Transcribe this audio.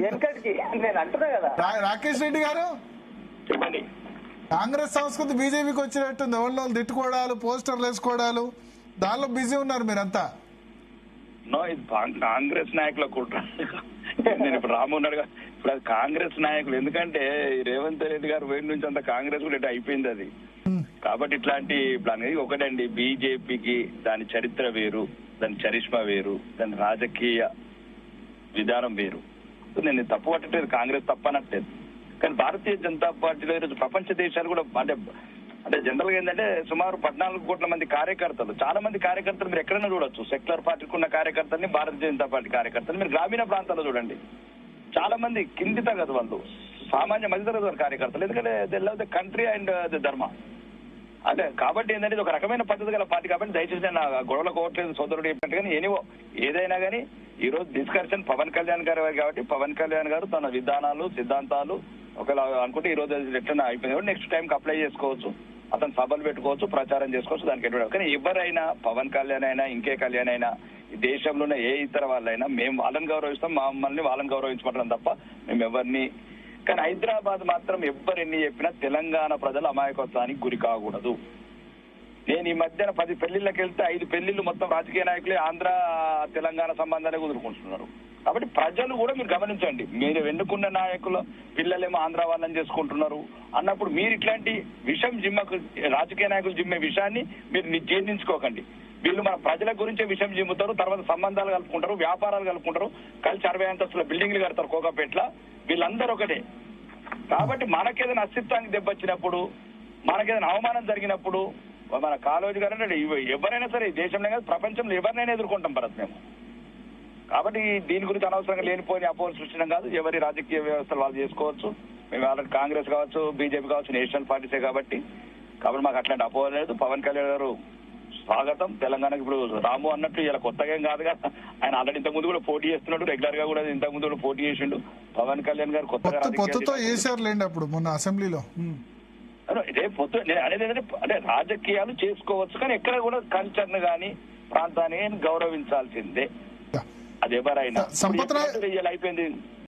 వెనకటికి నేను అంటున్నా కదా. రాకేష్ రెడ్డి గారు చెప్పండి. కాంగ్రెస్ సంస్కృతి బీజేపీకి వచ్చినట్టుంది. ఎవరిలో తిట్టుకోవడాలు, పోస్టర్లు వేసుకోవడాలు, దానిలో బిజీ ఉన్నారు మీరంతా. నో, ఇది కాంగ్రెస్ నాయకుల కుట్ర. నేను ఇప్పుడు రాము ఉన్నాడు కదా, ఇప్పుడు అది కాంగ్రెస్ నాయకులు. ఎందుకంటే రేవంత్ రెడ్డి గారు వేడి నుంచి అంత కాంగ్రెస్ కూడా ఇట్లా అయిపోయింది అది. కాబట్టి ఇట్లాంటి ప్లాన్ ఒకటండి, బీజేపీకి దాని చరిత్ర వేరు, దాని చరిష్మా వేరు, దాని రాజకీయ విధానం వేరు. నేను తప్పు పట్టట్లేదు, కాంగ్రెస్ తప్పనట్లేదు. కానీ భారతీయ జనతా పార్టీలో ఈరోజు ప్రపంచ దేశాలు కూడా అంటే జనరల్ గా ఏంటంటే సుమారు 14 కోట్ల మంది కార్యకర్తలు, చాలా మంది కార్యకర్తలు మీరు ఎక్కడైనా చూడొచ్చు. సెక్యులర్ పార్టీకి ఉన్న కార్యకర్తల్ని, భారతీయ జనతా పార్టీ కార్యకర్తలు మీరు గ్రామీణ ప్రాంతాల్లో చూడండి. చాలా మంది కింది తరగతి వాళ్ళు, సామాన్య మధ్యతరగతి కార్యకర్తలు. ఎందుకంటే they love the country and the ధర్మ. అదే కాబట్టి ఏంటంటే ఇది ఒక రకమైన పద్ధతి గల పార్టీ. కాబట్టి దయచేసి నేను గొడవలు కోవట్లేదు, సోదరుడు చెప్పినట్టు. కానీ ఎనివో ఏదైనా కానీ ఈ రోజు డిస్కషన్ పవన్ కళ్యాణ్ గారు కాబట్టి పవన్ కళ్యాణ్ గారు తన విధానాలు, సిద్ధాంతాలు ఒకవేళ అనుకుంటే ఈ రోజు ఎట్లా అయిపోయింది, నెక్స్ట్ టైంకి అప్లై చేసుకోవచ్చు. అతను సభలు పెట్టుకోవచ్చు, ప్రచారం చేసుకోవచ్చు, దానికి ఎటువంటి. కానీ ఎవరైనా పవన్ కళ్యాణ్ అయినా, ఇంకే కళ్యాణ్ అయినా, ఈ దేశంలో ఉన్న ఏ ఇతర వాళ్ళైనా మేము వాళ్ళని గౌరవిస్తాం, మమ్మల్ని వాళ్ళని గౌరవించమంటాం తప్ప మేము ఎవరిని. కానీ హైదరాబాద్ మాత్రం ఎవ్వరు ఎన్ని చెప్పినా తెలంగాణ ప్రజలు అమాయకత్వానికి గురి కాకూడదు. నేను ఈ మధ్యన 10 పెళ్లిళ్ళకి వెళ్తే 5 పెళ్లిళ్ళు మొత్తం రాజకీయ నాయకులే ఆంధ్ర తెలంగాణ సంబంధాలే కుదురుకుంటున్నారు. కాబట్టి ప్రజలు కూడా మీరు గమనించండి, మీరు ఎన్నుకున్న నాయకులు పిల్లలేమో ఆంధ్ర వాళ్ళని చేసుకుంటున్నారు అన్నప్పుడు మీరు ఇట్లాంటి విషయం జిమ్మకు, రాజకీయ నాయకులు జిమ్మే విషయాన్ని మీరు జీర్ణించుకోకండి. వీళ్ళు మన ప్రజల గురించే విషయం జిమ్ముతారు, తర్వాత సంబంధాలు కలుపుకుంటారు, వ్యాపారాలు కలుపుకుంటారు, కలిసి 60 అంతస్తుల బిల్డింగ్లు కడతారు కోకాపేట్ల. వీళ్ళందరూ ఒకటే. కాబట్టి మనకేదైనా అస్తిత్వానికి దెబ్బొచ్చినప్పుడు, మనకేదైనా అవమానం జరిగినప్పుడు మన కాళోజీ గారు అంటే ఎవరైనా సరే దేశంలో కాదు ప్రపంచంలో ఎవరినైనా ఎదుర్కొంటాం భరత్ మేము. కాబట్టి దీని గురించి అనవసరంగా లేనిపోయిన అపోహలు సృష్టించడం కాదు. ఎవరి రాజకీయ వ్యవస్థలు వాళ్ళు చేసుకోవచ్చు. మేము ఆల్రెడీ కాంగ్రెస్ కావచ్చు, బీజేపీ కావచ్చు, నేషనల్ పార్టీసే కాబట్టి మాకు అట్లాంటి అపోహ లేదు. పవన్ కళ్యాణ్ గారు స్వాగతం. తెలంగాణకు ఇప్పుడు రాము అన్నట్టు ఇలా కొత్తగా ఏం కాదు కదా, ఆయన ఆల్రెడీ ఇంతకు ముందు కూడా పోటీ చేస్తున్నాడు, రెగ్యులర్ గా కూడా ఇంతకు ముందు కూడా పోటీ చేసిండు. పవన్ కళ్యాణ్ గారు కొత్తగా చేశారులేండి అప్పుడు మొన్న అసెంబ్లీలో. రేపు నేను అనేది ఏంటంటే అంటే రాజకీయాలు చేసుకోవచ్చు, కానీ ఎక్కడ కూడా కల్చర్ ను కానీ ప్రాంతాన్ని గౌరవించాల్సిందే. అది ఎవరైనా సంపత్ అయిపోయింది.